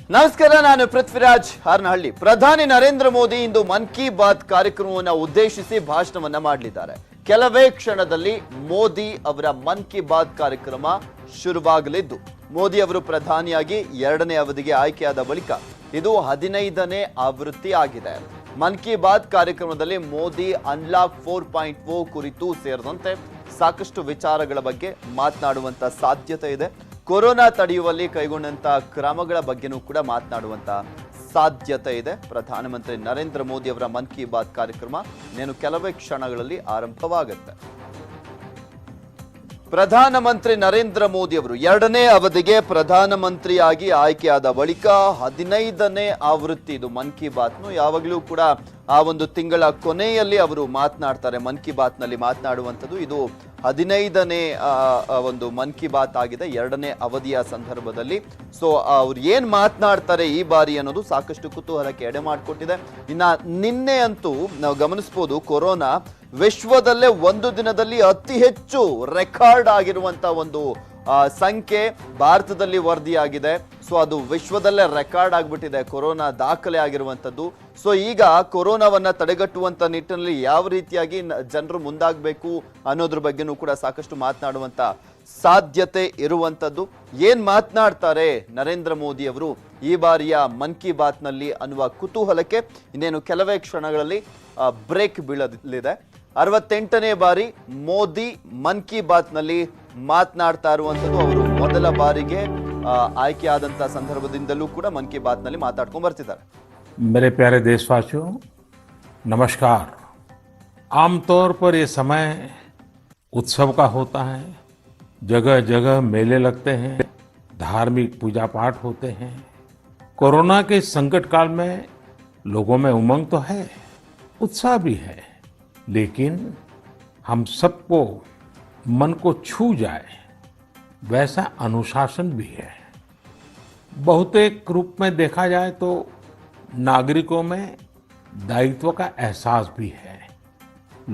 ನಮಸ್ಕಾರ, ನಾನು ಪೃಥ್ವಿರಾಜ್ ಹಾರನಹಳ್ಳಿ. ಪ್ರಧಾನಿ ನರೇಂದ್ರ ಮೋದಿ ಇಂದು ಮನ್ ಕಿ ಬಾತ್ ಕಾರ್ಯಕ್ರಮವನ್ನು ಉದ್ದೇಶಿಸಿ ಭಾಷಣವನ್ನ ಮಾಡಲಿದ್ದಾರೆ. ಕೆಲವೇ ಕ್ಷಣದಲ್ಲಿ ಮೋದಿ ಅವರ ಮನ್ ಕಿ ಬಾತ್ ಕಾರ್ಯಕ್ರಮ ಶುರುವಾಗಲಿದ್ದು, ಮೋದಿ ಅವರು ಪ್ರಧಾನಿಯಾಗಿ 2ನೇ ಅವಧಿಗೆ ಆಯ್ಕೆಯಾದ ಬಳಿಕ ಇದು 15ನೇ ಆವೃತ್ತಿ ಆಗಿದೆ. ಮನ್ ಕಿ ಬಾತ್ ಕಾರ್ಯಕ್ರಮದಲ್ಲಿ ಮೋದಿ ಅನ್ಲಾಕ್ 4.0 ಕುರಿತು ಸೇರಿದಂತೆ ಸಾಕಷ್ಟು ವಿಚಾರಗಳ ಬಗ್ಗೆ ಮಾತನಾಡುವಂತ ಸಾಧ್ಯತೆ ಇದೆ. ಕೊರೋನಾ ತಡೆಯುವಲ್ಲಿ ಕೈಗೊಂಡಂತ ಕ್ರಮಗಳ ಬಗ್ಗೆನೂ ಕೂಡ ಮಾತನಾಡುವಂತ ಸಾಧ್ಯತೆ ಇದೆ. ಪ್ರಧಾನಮಂತ್ರಿ ನರೇಂದ್ರ ಮೋದಿ ಅವರ ಮನ್ ಕಿ ಬಾತ್ ಕಾರ್ಯಕ್ರಮ ಇನ್ನೇನು ಕೆಲವೇ ಕ್ಷಣಗಳಲ್ಲಿ ಆರಂಭವಾಗುತ್ತೆ. ಪ್ರಧಾನಮಂತ್ರಿ ನರೇಂದ್ರ ಮೋದಿ ಅವರು 2ನೇ ಅವಧಿಗೆ ಪ್ರಧಾನಮಂತ್ರಿಯಾಗಿ ಆಯ್ಕೆಯಾದ ಬಳಿಕ 15ನೇ ಆವೃತ್ತಿ ಇದು ಮನ್ ಕಿ ಬಾತ್ನು. ಯಾವಾಗಲೂ ಕೂಡ ಆ ಒಂದು ತಿಂಗಳ ಕೊನೆಯಲ್ಲಿ ಅವರು ಮಾತನಾಡ್ತಾರೆ. ಮನ್ ಕಿ ಬಾತ್ ನಲ್ಲಿ ಮಾತನಾಡುವಂಥದ್ದು ಇದು 15ನೇ ಒಂದು ಮನ್ ಕಿ ಬಾತ್ ಆಗಿದೆ 2ನೇ ಅವಧಿಯ ಸಂದರ್ಭದಲ್ಲಿ. ಸೊ ಅವ್ರು ಏನ್ ಮಾತನಾಡ್ತಾರೆ ಈ ಬಾರಿ ಅನ್ನೋದು ಸಾಕಷ್ಟು ಕುತೂಹಲಕ್ಕೆ ಎಡೆ ಮಾಡಿಕೊಟ್ಟಿದೆ. ಇನ್ನ ನಿನ್ನೆ ಅಂತೂ ನಾವು ಗಮನಿಸಬಹುದು, ಕೊರೋನಾ ವಿಶ್ವದಲ್ಲೇ ಒಂದು ದಿನದಲ್ಲಿ ಅತಿ ಹೆಚ್ಚು ರೆಕಾರ್ಡ್ ಆಗಿರುವಂತ ಒಂದು ಸಂಖ್ಯೆ ಭಾರತದಲ್ಲಿ ವರದಿಯಾಗಿದೆ. ಸೊ ಅದು ವಿಶ್ವದಲ್ಲೇ ರೆಕಾರ್ಡ್ ಆಗ್ಬಿಟ್ಟಿದೆ, ಕೊರೋನಾ ದಾಖಲೆ ಆಗಿರುವಂತದ್ದು. ಸೊ ಈಗ ಕೊರೋನಾವನ್ನ ತಡೆಗಟ್ಟುವಂತ ನಿಟ್ಟಿನಲ್ಲಿ ಯಾವ ರೀತಿಯಾಗಿ ಜನರು ಮುಂದಾಗಬೇಕು ಅನ್ನೋದ್ರ ಬಗ್ಗೆನೂ ಕೂಡ ಸಾಕಷ್ಟು ಮಾತನಾಡುವಂತ ಸಾಧ್ಯತೆ ಇರುವಂತದ್ದು. ಏನ್ ಮಾತನಾಡ್ತಾರೆ ನರೇಂದ್ರ ಮೋದಿ ಅವರು ಈ ಬಾರಿಯ ಮನ್ ಕಿ ಬಾತ್ ನಲ್ಲಿ ಅನ್ನುವ ಕುತೂಹಲಕ್ಕೆ ಇನ್ನೇನು ಕೆಲವೇ ಕ್ಷಣಗಳಲ್ಲಿ ಬ್ರೇಕ್ ಬೀಳಲಿದೆ. 68ನೇ ಬಾರಿ ಮೋದಿ ಮನ್ ಕಿ ಬಾತ್ ನಲ್ಲಿ ಮಾತನಾಡ್ತಾ ಇರುವಂತದ್ದು. ಅವರು ಮೊದಲ ಬಾರಿಗೆ ಆಯ್ಕೆಯಾದಂತ ಸಂದರ್ಭದಿಂದಲೂ ಕೂಡ ಮನ್ ಕಿ ಬಾತ್ ನಲ್ಲಿ ಮಾತಾಡ್ಕೊಂಡು ಬರ್ತಿದ್ದಾರೆ. मेरे प्यारे देशवासियों, नमस्कार। आमतौर पर ये समय उत्सव का होता है। जगह जगह मेले लगते हैं, धार्मिक पूजा पाठ होते हैं। कोरोना के संकट काल में लोगों में उमंग तो है, उत्साह भी है, लेकिन हम सबको मन को छू जाए वैसा अनुशासन भी है। बहुतेक रूप में देखा जाए तो नागरिकों में दायित्व का एहसास भी है।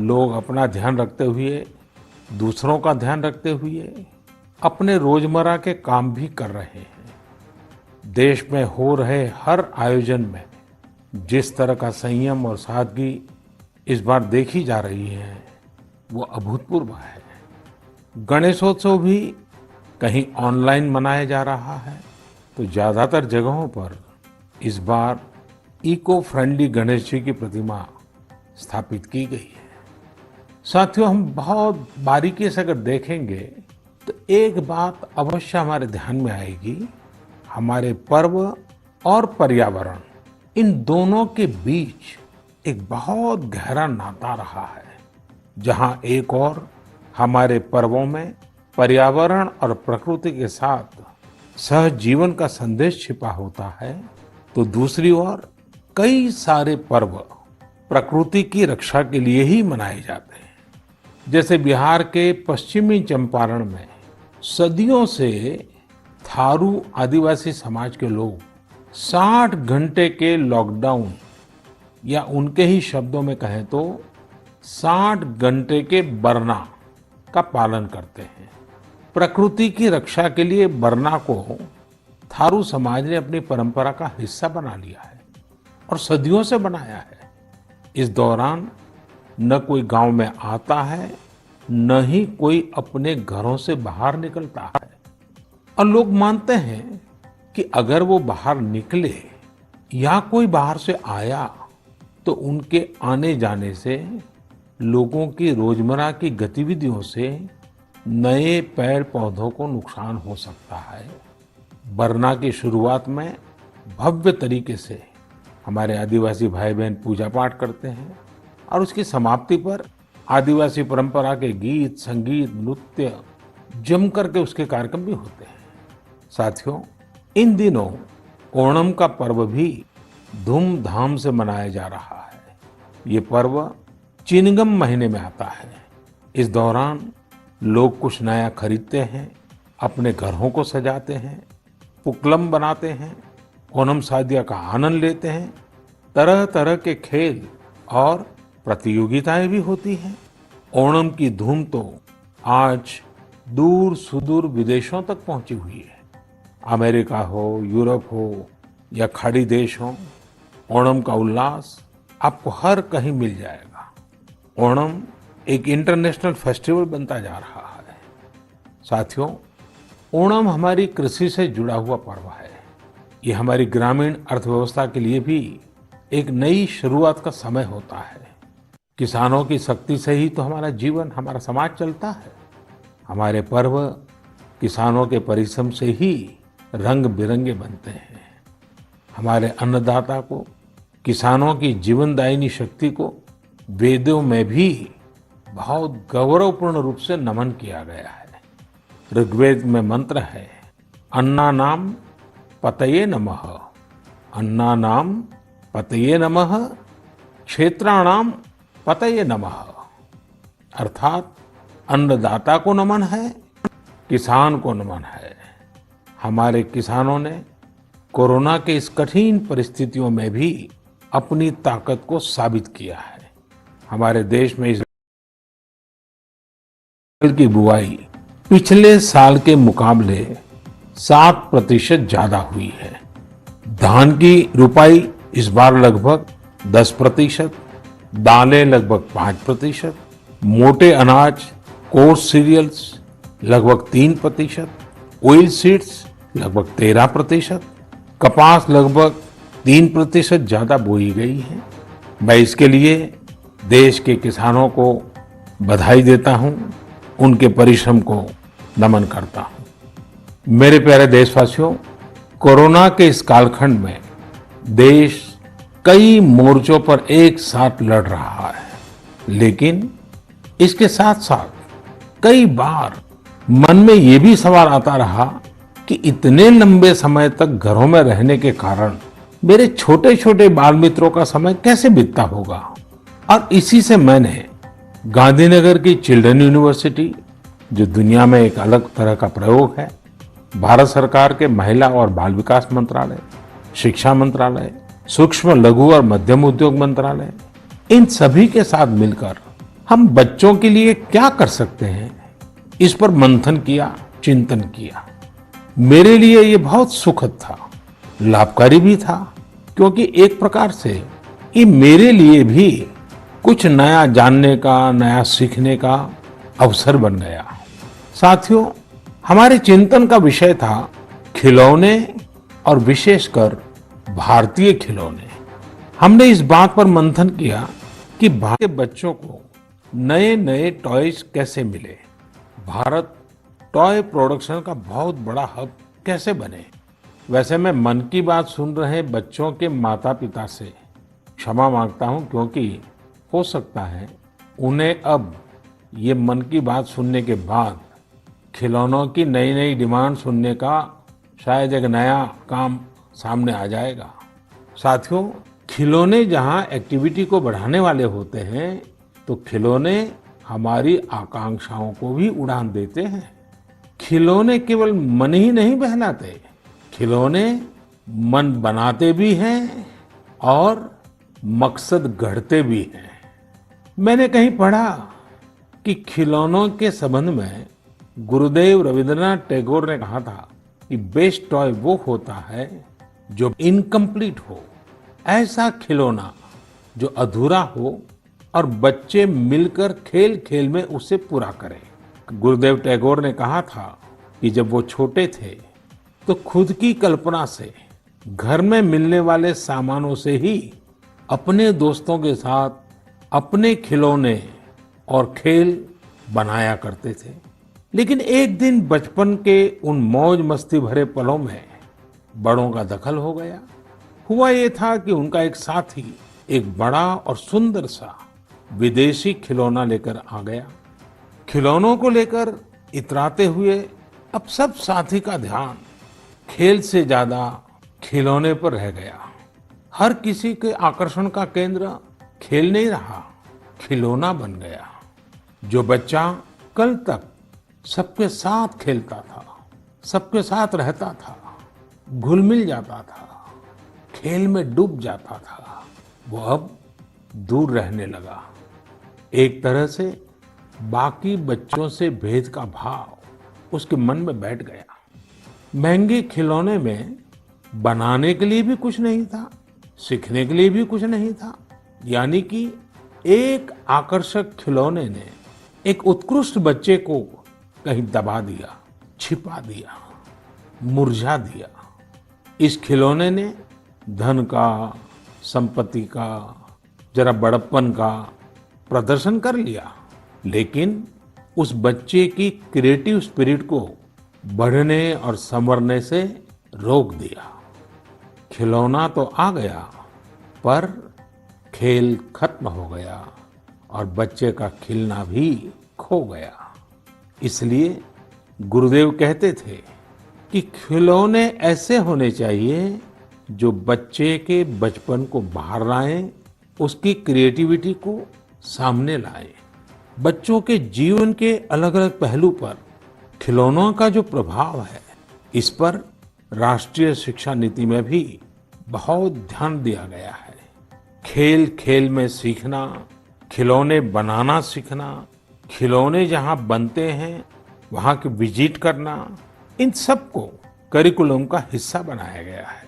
लोग अपना ध्यान रखते हुए, दूसरों का ध्यान रखते हुए अपने रोजमर्रा के काम भी कर रहे हैं। देश में हो रहे हर आयोजन में जिस तरह का संयम और सादगी इस बार देखी जा रही है वो अभूतपूर्व है। गणेशोत्सव भी कहीं ऑनलाइन मनाया जा रहा है तो ज्यादातर जगहों पर इस बार इको फ्रेंडली गणेश जी की प्रतिमा स्थापित की गई है। साथियों, हम बहुत बारीकी से अगर देखेंगे तो एक बात अवश्य हमारे ध्यान में आएगी। हमारे पर्व और पर्यावरण, इन दोनों के बीच एक बहुत गहरा नाता रहा है। जहां एक और हमारे पर्वों में पर्यावरण और प्रकृति के साथ सहजीवन का संदेश छिपा होता है, तो दूसरी ओर कई सारे पर्व प्रकृति की रक्षा के लिए ही मनाए जाते हैं। जैसे बिहार के पश्चिमी चंपारण में सदियों से थारू आदिवासी समाज के लोग 60 घंटे के लॉकडाउन, या उनके ही शब्दों में कहें तो 60 घंटे के बरना का पालन करते हैं। प्रकृति की रक्षा के लिए बरना को थारू समाज ने अपनी परंपरा का हिस्सा बना लिया है और सदियों से बनाया है। इस दौरान न कोई गांव में आता है, न ही कोई अपने घरों से बाहर निकलता है। और लोग मानते हैं कि अगर वो बाहर निकले या कोई बाहर से आया तो उनके आने जाने से लोगों की रोजमर्रा की गतिविधियों से नए पेड़ पौधों को नुकसान हो सकता है। बरना की शुरुआत में भव्य तरीके से हमारे आदिवासी भाई बहन पूजा पाठ करते हैं और उसकी समाप्ति पर आदिवासी परंपरा के गीत, संगीत, नृत्य जम करके उसके कार्यक्रम भी होते हैं। साथियों, इन दिनों ओणम का पर्व भी धूमधाम से मनाया जा रहा है। ये पर्व चिनगम महीने में आता है। इस दौरान लोग कुछ नया खरीदते हैं, अपने घरों को सजाते हैं, पुक्लम बनाते हैं, ओणम सादिया का आनंद लेते हैं। तरह तरह के खेल और प्रतियोगिताएं भी होती हैं। ओणम की धूम तो आज दूर सुदूर विदेशों तक पहुंची हुई है। अमेरिका हो, यूरोप हो या खाड़ी देश हो, ओणम का उल्लास आपको हर कहीं मिल जाएगा। ओणम एक इंटरनेशनल फेस्टिवल बनता जा रहा है। साथियों, ओणम हमारी कृषि से जुड़ा हुआ पर्व है। ये हमारी ग्रामीण अर्थव्यवस्था के लिए भी एक नई शुरुआत का समय होता है। किसानों की शक्ति से ही तो हमारा जीवन, हमारा समाज चलता है। हमारे पर्व किसानों के परिश्रम से ही रंग बिरंगे बनते हैं। हमारे अन्नदाता को, किसानों की जीवनदायिनी शक्ति को वेदों में भी बहुत गौरवपूर्ण रूप से नमन किया गया है। ऋग्वेद में मंत्र है, अन्नानाम पतये नमः, अन्नानाम पतये नमः, क्षेत्राणाम पतये नमः। अर्थात अन्नदाता को नमन है, किसान को नमन है। हमारे किसानों ने कोरोना के इस कठिन परिस्थितियों में भी अपनी ताकत को साबित किया है। हमारे देश में इस की बुआई पिछले साल के मुकाबले 7% ज्यादा हुई है। धान की रुपाई इस बार लगभग 10%, दालें लगभग 5%, मोटे अनाज कोर्स सीरियल्स लगभग 3%, ऑयल सीड्स लगभग 13%, कपास लगभग 3% ज्यादा बोई गई है। मैं इसके लिए देश के किसानों को बधाई देता हूं, उनके परिश्रम को नमन करता हूं। मेरे प्यारे देशवासियों, कोरोना के इस कालखंड में देश कई मोर्चों पर एक साथ लड़ रहा है, लेकिन इसके साथ साथ कई बार मन में ये भी सवाल आता रहा कि इतने लंबे समय तक घरों में रहने के कारण मेरे छोटे छोटे बाल मित्रों का समय कैसे बीतता होगा। और इसी से मैंने गांधीनगर की चिल्ड्रन यूनिवर्सिटी, जो दुनिया में एक अलग तरह का प्रयोग है, भारत सरकार के महिला और बाल विकास मंत्रालय, शिक्षा मंत्रालय, सूक्ष्म लघु और मध्यम उद्योग मंत्रालय, इन सभी के साथ मिलकर हम बच्चों के लिए क्या कर सकते हैं, इस पर मंथन किया, चिंतन किया। मेरे लिए ये बहुत सुखद था, लाभकारी भी था, क्योंकि एक प्रकार से ये मेरे लिए भी कुछ नया जानने का, नया सीखने का अवसर बन गया। साथियों, हमारे चिंतन का विषय था खिलौने और विशेषकर भारतीय खिलौने। हमने इस बात पर मंथन किया कि भारत के बच्चों को नए नए टॉयज कैसे मिले, भारत टॉय प्रोडक्शन का बहुत बड़ा हब कैसे बने। वैसे मैं मन की बात सुन रहे बच्चों के माता पिता से क्षमा मांगता हूं, क्योंकि हो सकता है उन्हें अब ये मन की बात सुनने के बाद खिलौनों की नई नई डिमांड सुनने का शायद एक नया काम सामने आ जाएगा। साथियों, खिलौने जहां एक्टिविटी को बढ़ाने वाले होते हैं, तो खिलौने हमारी आकांक्षाओं को भी उड़ान देते हैं। खिलौने केवल मन ही नहीं बहलाते, खिलौने मन बनाते भी हैं और मकसद गढ़ते भी हैं। मैंने कहीं पढ़ा कि खिलौनों के संबंध में गुरुदेव रविंद्रनाथ टैगोर ने कहा था कि बेस्ट टॉय वो होता है जो इनकम्प्लीट हो, ऐसा खिलौना जो अधूरा हो और बच्चे मिलकर खेल खेल में उसे पूरा करें। गुरुदेव टैगोर ने कहा था कि जब वो छोटे थे तो खुद की कल्पना से घर में मिलने वाले सामानों से ही अपने दोस्तों के साथ अपने खिलौने और खेल बनाया करते थे। लेकिन एक दिन बचपन के उन मौज मस्ती भरे पलों में बड़ों का दखल हो गया। हुआ ये था कि उनका एक साथी एक बड़ा और सुंदर सा विदेशी खिलौना लेकर आ गया। खिलौनों को लेकर इतराते हुए अब सब साथी का ध्यान खेल से ज्यादा खिलौने पर रह गया। हर किसी के आकर्षण का केंद्र खेल नहीं रहा, खिलौना बन गया। जो बच्चा कल तक सबके साथ खेलता था, सबके साथ रहता था, घुल मिल जाता था, खेल में डूब जाता था, वो अब दूर रहने लगा। एक तरह से बाकी बच्चों से भेद का भाव उसके मन में बैठ गया। महंगे खिलौने में बनाने के लिए भी कुछ नहीं था, सीखने के लिए भी कुछ नहीं था। यानी कि एक आकर्षक खिलौने ने एक उत्कृष्ट बच्चे को कहीं दबा दिया, छिपा दिया, मुरझा दिया। इस खिलौने ने धन का, संपत्ति का, जरा बड़प्पन का प्रदर्शन कर लिया, लेकिन उस बच्चे की क्रिएटिव स्पिरिट को बढ़ने और संवरने से रोक दिया। खिलौना तो आ गया, पर खेल खत्म हो गया और बच्चे का खिलना भी खो गया। इसलिए गुरुदेव कहते थे कि खिलौने ऐसे होने चाहिए जो बच्चे के बचपन को बाहर लाएं, उसकी क्रिएटिविटी को सामने लाएं। बच्चों के जीवन के अलग अलग पहलू पर खिलौनों का जो प्रभाव है, इस पर राष्ट्रीय शिक्षा नीति में भी बहुत ध्यान दिया गया है। खेल खेल में सीखना, खिलौने बनाना सीखना, खिलौने जहां बनते हैं वहां की विजिट करना, इन सबको करिकुलम का हिस्सा बनाया गया है।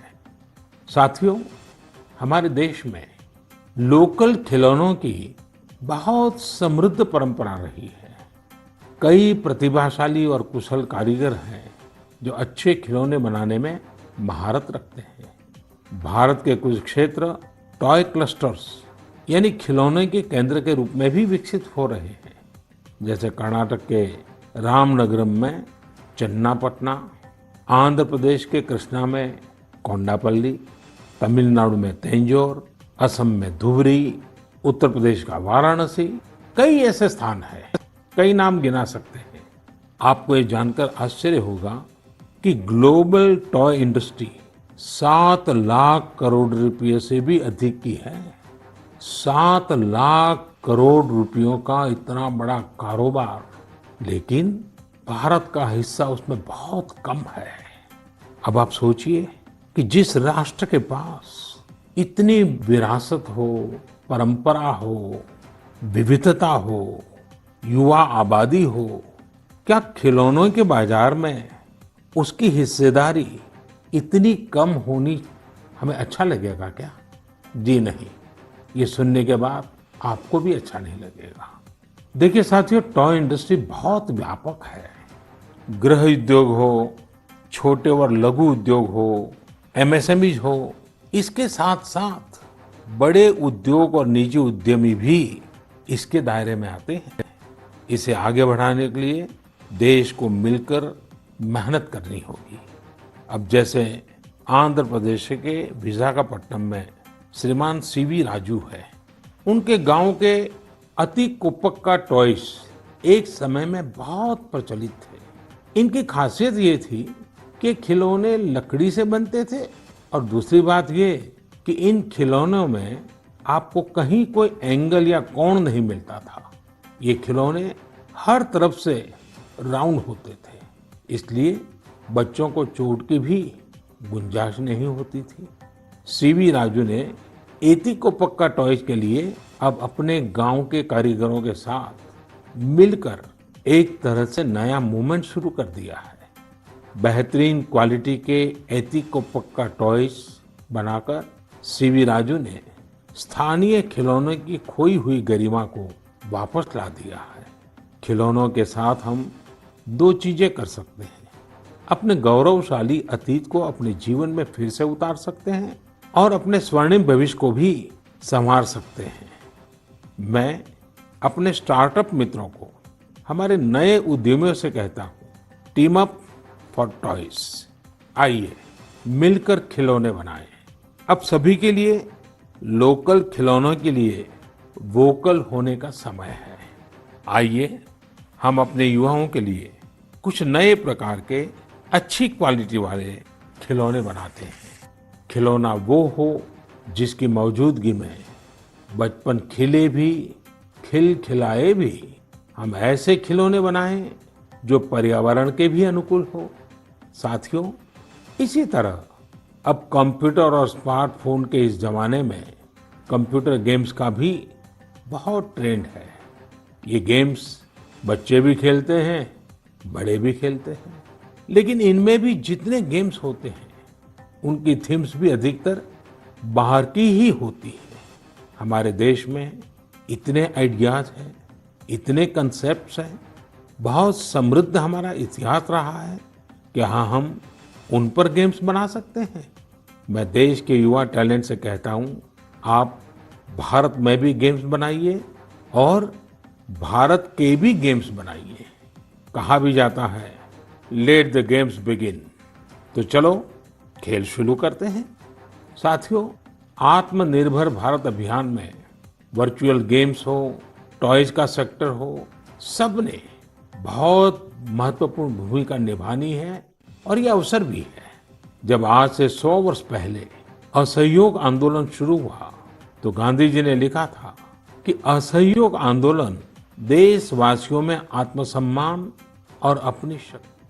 साथियों, हमारे देश में लोकल खिलौनों की बहुत समृद्ध परंपरा रही है। कई प्रतिभाशाली और कुशल कारीगर हैं जो अच्छे खिलौने बनाने में महारत रखते हैं। भारत के कुछ क्षेत्र टॉय क्लस्टर्स यानी खिलौने के केंद्र के रूप में भी विकसित हो रहे हैं। जैसे कर्नाटक के रामनगरम में चन्नापटना, आंध्र प्रदेश के कृष्णा में कोंडापल्ली, तमिलनाडु में तंजौर, असम में धुबरी, उत्तर प्रदेश का वाराणसी, कई ऐसे स्थान हैं, कई नाम गिना सकते हैं। आपको ये जानकर आश्चर्य होगा कि global toy industry 7 lakh crore रुपए से भी अधिक की है। 7 लाख करोड़ रुपयों का इतना बड़ा कारोबार, लेकिन भारत का हिस्सा उसमें बहुत कम है। अब आप सोचिए कि जिस राष्ट्र के पास इतनी विरासत हो, परंपरा हो, विविधता हो, युवा आबादी हो, क्या खिलौनों के बाजार में उसकी हिस्सेदारी इतनी कम होनी हमें अच्छा लगेगा क्या? जी नहीं, ये सुनने के बाद आपको भी अच्छा नहीं लगेगा। देखिए साथियों, टॉय इंडस्ट्री बहुत व्यापक है। गृह उद्योग हो, छोटे और लघु उद्योग हो, एमएसएमईज हो, इसके साथ साथ बड़े उद्योग और निजी उद्यमी भी इसके दायरे में आते हैं। इसे आगे बढ़ाने के लिए देश को मिलकर मेहनत करनी होगी। अब जैसे आंध्र प्रदेश के विशाखापट्टनम में श्रीमान सीवी राजू है, उनके गांव के अति कुप्पका टॉयज एक समय में बहुत प्रचलित थे। इनकी खासियत ये थी कि खिलौने लकड़ी से बनते थे और दूसरी बात ये कि इन खिलौनों में आपको कहीं कोई एंगल या कोण नहीं मिलता था। ये खिलौने हर तरफ से राउंड होते थे, इसलिए बच्चों को चोट की भी गुंजाइश नहीं होती थी। सीवी राजू ने एतिकोप्पका टॉयज के लिए अब अपने गांव के कारीगरों के साथ मिलकर एक तरह से नया मूवमेंट शुरू कर दिया है। बेहतरीन क्वालिटी के एतिकोप्पका टॉयज बनाकर सीवी राजू ने स्थानीय खिलौनों की खोई हुई गरिमा को वापस ला दिया है। खिलौनों के साथ हम 2 चीजें कर सकते हैं। अपने गौरवशाली अतीत को अपने जीवन में फिर से उतार सकते हैं और अपने स्वर्णिम भविष्य को भी संवार सकते हैं। मैं अपने स्टार्टअप मित्रों को, हमारे नए उद्यमियों से कहता हूँ, टीम अप फॉर टॉयज। आइए मिलकर खिलौने बनाएं। अब सभी के लिए लोकल खिलौनों के लिए वोकल होने का समय है। आइए हम अपने युवाओं के लिए कुछ नए प्रकार के अच्छी क्वालिटी वाले खिलौने बनाते हैं। खिलौना वो हो जिसकी मौजूदगी में बचपन खिले भी, खिलखिलाए भी। हम ऐसे खिलौने बनाएं जो पर्यावरण के भी अनुकूल हो। साथियों, इसी तरह अब कंप्यूटर और स्मार्टफोन के इस जमाने में कंप्यूटर गेम्स का भी बहुत ट्रेंड है। ये गेम्स बच्चे भी खेलते हैं, बड़े भी खेलते हैं, लेकिन इनमें भी जितने गेम्स होते हैं उनकी थीम्स भी अधिकतर बाहर की ही होती है। हमारे देश में इतने आइडियाज हैं, इतने कंसेप्ट्स हैं, बहुत समृद्ध हमारा इतिहास रहा है कि हाँ, हम उन पर गेम्स बना सकते हैं। मैं देश के युवा टैलेंट से कहता हूँ, आप भारत में भी गेम्स बनाइए और भारत के भी गेम्स बनाइए। कहा भी जाता है, लेट द गेम्स बिगिन। तो चलो खेल शुरू करते हैं। साथियों, आत्मनिर्भर भारत अभियान में वर्चुअल गेम्स हो, टॉयज का सेक्टर हो, सबने बहुत महत्वपूर्ण भूमिका निभानी है और ये अवसर भी है। जब आज से 100 वर्ष पहले असहयोग आंदोलन शुरू हुआ तो गांधी जी ने लिखा था कि असहयोग आंदोलन देशवासियों में आत्मसम्मान और अपनी शक्ति